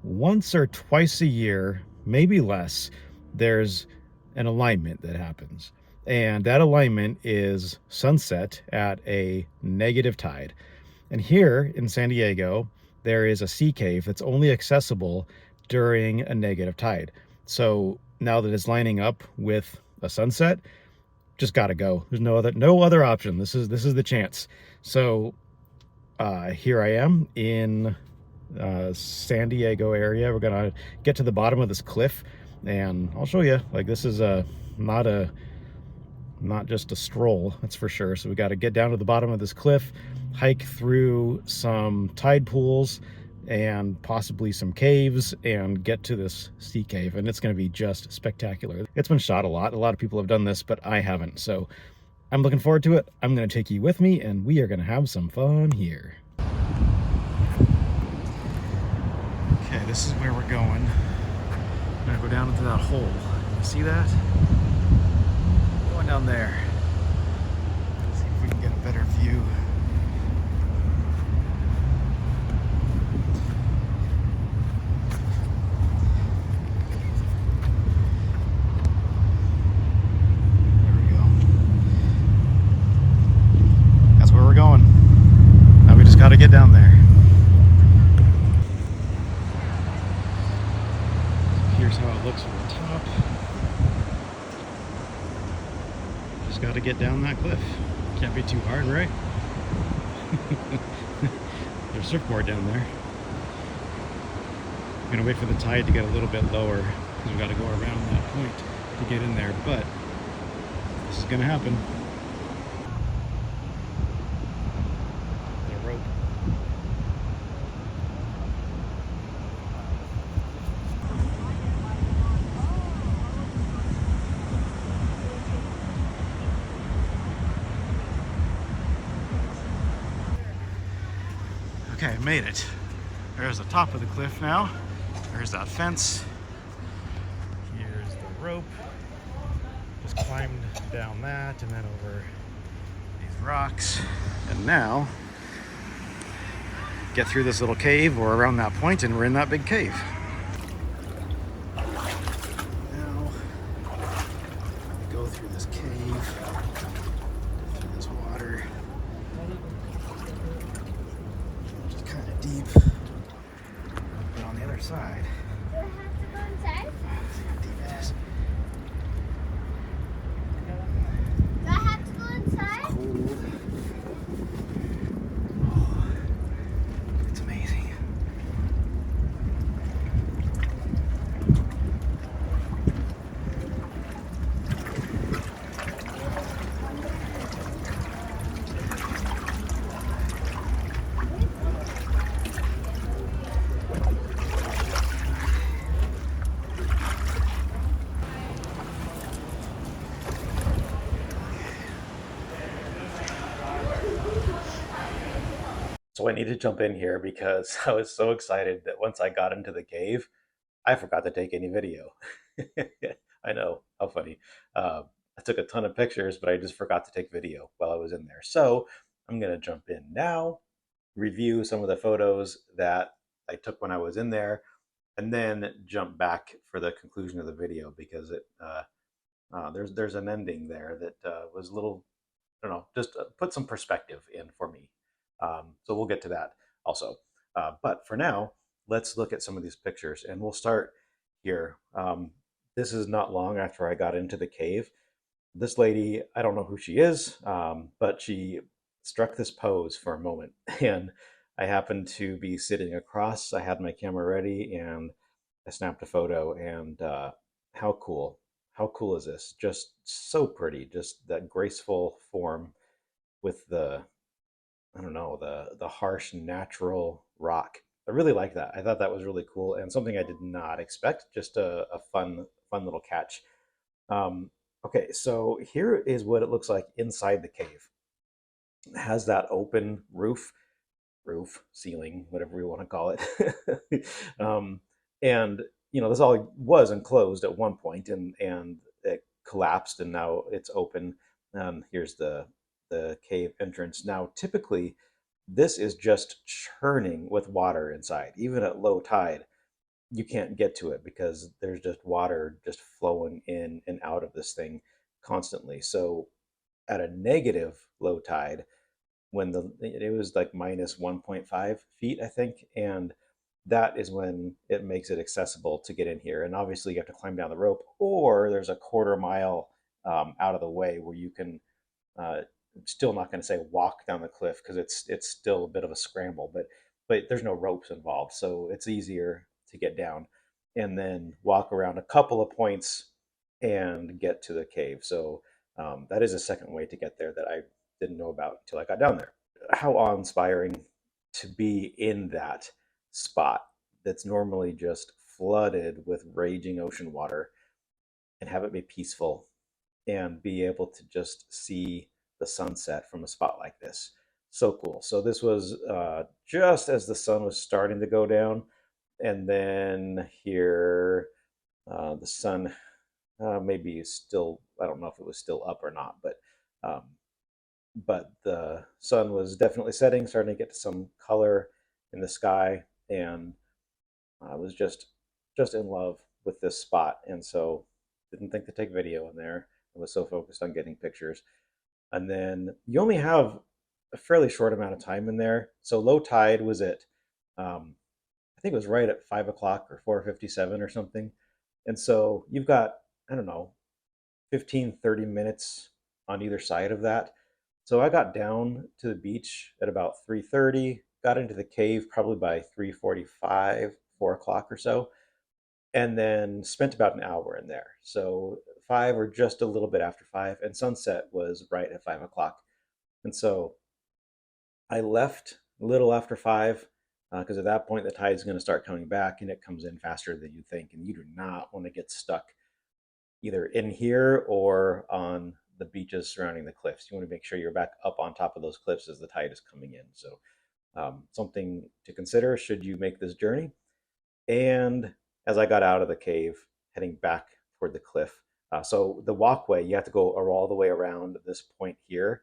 once or twice a year, maybe less, there's an alignment that happens. And that alignment is sunset at a negative tide. And here in San Diego, there is a sea cave that's only accessible during a negative tide. So now that it's lining up with a sunset, just gotta go. There's no other option. This is the chance. So here I am in San Diego area. We're gonna get to the bottom of this cliff, and I'll show you. Like, this is not a not just a stroll, that's for sure. So we got to get down to the bottom of this cliff, hike through some tide pools and possibly some caves, and get to this sea cave, and it's going to be just spectacular. It's been shot a lot of people have done this, but I haven't. So I'm looking forward to it. I'm going to take you with me, and we are going to have some fun here. Okay, this is where we're going. I'm going to go down into that hole. You see that? Going down there. See if we can get a better view. There we go. That's where we're going. Now we just got to get down there. Here's how it looks from the top. Just got to get down that cliff. Can't be too hard, right? There's a surfboard down there. I'm gonna wait for the tide to get a little bit lower because we've got to go around that point to get in there, but this is gonna happen. The rope. Okay, made it. There's the top of the cliff now. There's that fence. Here's the rope. Just climbed down that and then over these rocks. And now, get through this little cave or around that point, and we're in that big cave. Now, go through this cave, through this water. Which is kind of deep. But on the other side, Do I have to go inside? see how deep it is. Do I have to go inside? Cold. Oh, it's amazing. So I need to jump in here because I was so excited that once I got into the cave, I forgot to take any video. I know, how funny. I took a ton of pictures, but I just forgot to take video while I was in there. So I'm going to jump in now, review some of the photos that I took when I was in there, and then jump back for the conclusion of the video because there's an ending there that was a little, I don't know, just put some perspective in for me. So we'll get to that also. But for now, let's look at some of these pictures, and we'll start here. This is not long after I got into the cave. This lady, I don't know who she is, but she struck this pose for a moment, and I happened to be sitting across. I had my camera ready, and I snapped a photo. And how cool! How cool is this? Just so pretty. Just that graceful form with the, I don't know, the harsh natural rock. I really like that. I thought that was really cool and something I did not expect. Just a fun little catch. Um, okay, so here is what it looks like inside the cave. It has that open roof, ceiling, whatever we want to call it. And this all was enclosed at one point, and it collapsed, and now it's open. Here's the cave entrance. Now, typically, this is just churning with water inside, even at low tide. you can't get to it because there's just water just flowing in and out of this thing constantly. So at a negative low tide, when it was like minus 1.5 feet, I think, and that is when it makes it accessible to get in here. And obviously, you have to climb down the rope, or there's a quarter mile out of the way where you can. Still not going to say walk down the cliff because it's still a bit of a scramble, but there's no ropes involved, so it's easier to get down, and then walk around a couple of points and get to the cave. So that is a second way to get there that I didn't know about until I got down there. How awe-inspiring to be in that spot that's normally just flooded with raging ocean water and have it be peaceful and be able to just see the sunset from a spot like this. So cool. So this was just as the sun was starting to go down, and then here the sun maybe still, I don't know if it was still up or not, um, but the sun was definitely setting, starting to get to some color in the sky, and I was just in love with this spot, and so didn't think to take video in there. I was so focused on getting pictures. And then you only have a fairly short amount of time in there. So low tide was at, I think it was right at 5 o'clock or 4:57 or something. And so you've got, I don't know, 15, 30 minutes on either side of that. So I got down to the beach at about 3:30, got into the cave probably by 3:45, 4 o'clock or so, and then spent about an hour in there. So five or just a little bit after five, and sunset was right at 5 o'clock. And so I left a little after five because at that point the tide is going to start coming back and it comes in faster than you think. And you do not want to get stuck either in here or on the beaches surrounding the cliffs. You want to make sure you're back up on top of those cliffs as the tide is coming in. So, something to consider should you make this journey. And as I got out of the cave, heading back toward the cliff, so the walkway, you have to go all the way around this point here.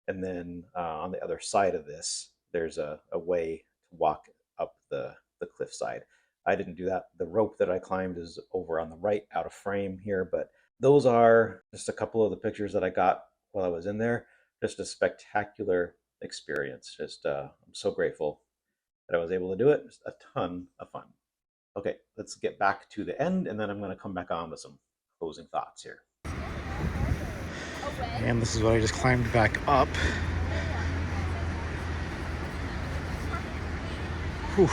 And then on the other side of this, there's a way to walk up the cliff side. I didn't do that. The rope that I climbed is over on the right, out of frame here. But those are just a couple of the pictures that I got while I was in there. Just a spectacular experience. Just I'm so grateful that I was able to do it. Just a ton of fun. Okay, let's get back to the end, and then I'm going to come back on with some closing thoughts here. And this is what I just climbed back up. Whew.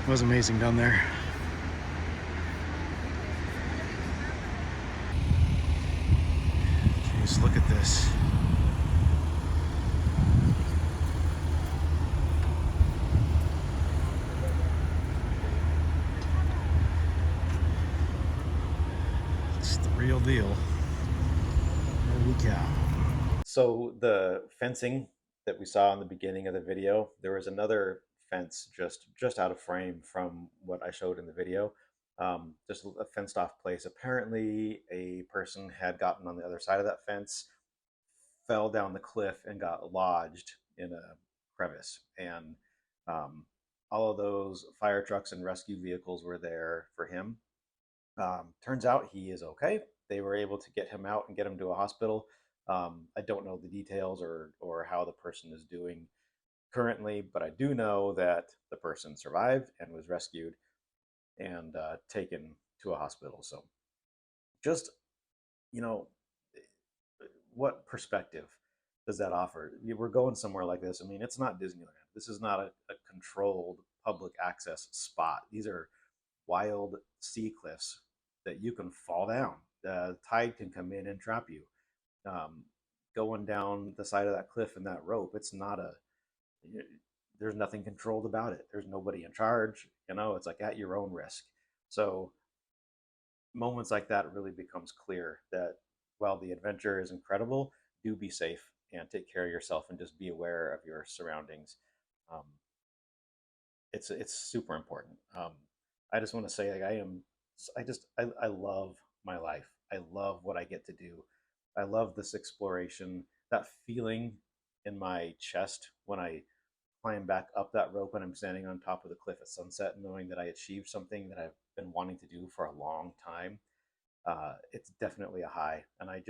It was amazing down there. Jeez, look at this. It's the real deal. Holy cow. So the fencing that we saw in the beginning of the video, there was another fence just out of frame from what I showed in the video. Just a fenced off place. Apparently, a person had gotten on the other side of that fence, fell down the cliff, and got lodged in a crevice. And um, all of those fire trucks and rescue vehicles were there for him. Turns out he is okay. They were able to get him out and get him to a hospital. I don't know the details or how the person is doing currently, but I do know that the person survived and was rescued and taken to a hospital. So just, you know, what perspective does that offer? We're going somewhere like this. I mean, it's not Disneyland. This is not a controlled public access spot. These are wild sea cliffs that you can fall down. The tide can come in and trap you. Um, Going down the side of that cliff and that rope, it's not a, there's nothing controlled about it. There's nobody in charge. It's like at your own risk. So moments like that really becomes clear that while the adventure is incredible, do be safe and take care of yourself and just be aware of your surroundings. Um, it's super important. I just want to say, like, I love my life. I love what I get to do. I love this exploration. That feeling in my chest when I climb back up that rope when I'm standing on top of the cliff at sunset, knowing that I achieved something that I've been wanting to do for a long time. It's definitely a high, and I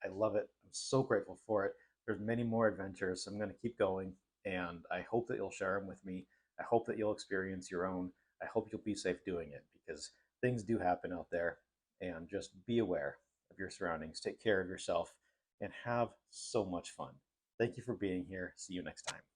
love it. I'm so grateful for it. There's many more adventures, so I'm going to keep going, and I hope that you'll share them with me. I hope that you'll experience your own. I hope you'll be safe doing it because things do happen out there, and just be aware of your surroundings. Take care of yourself, and have so much fun. Thank you for being here. See you next time.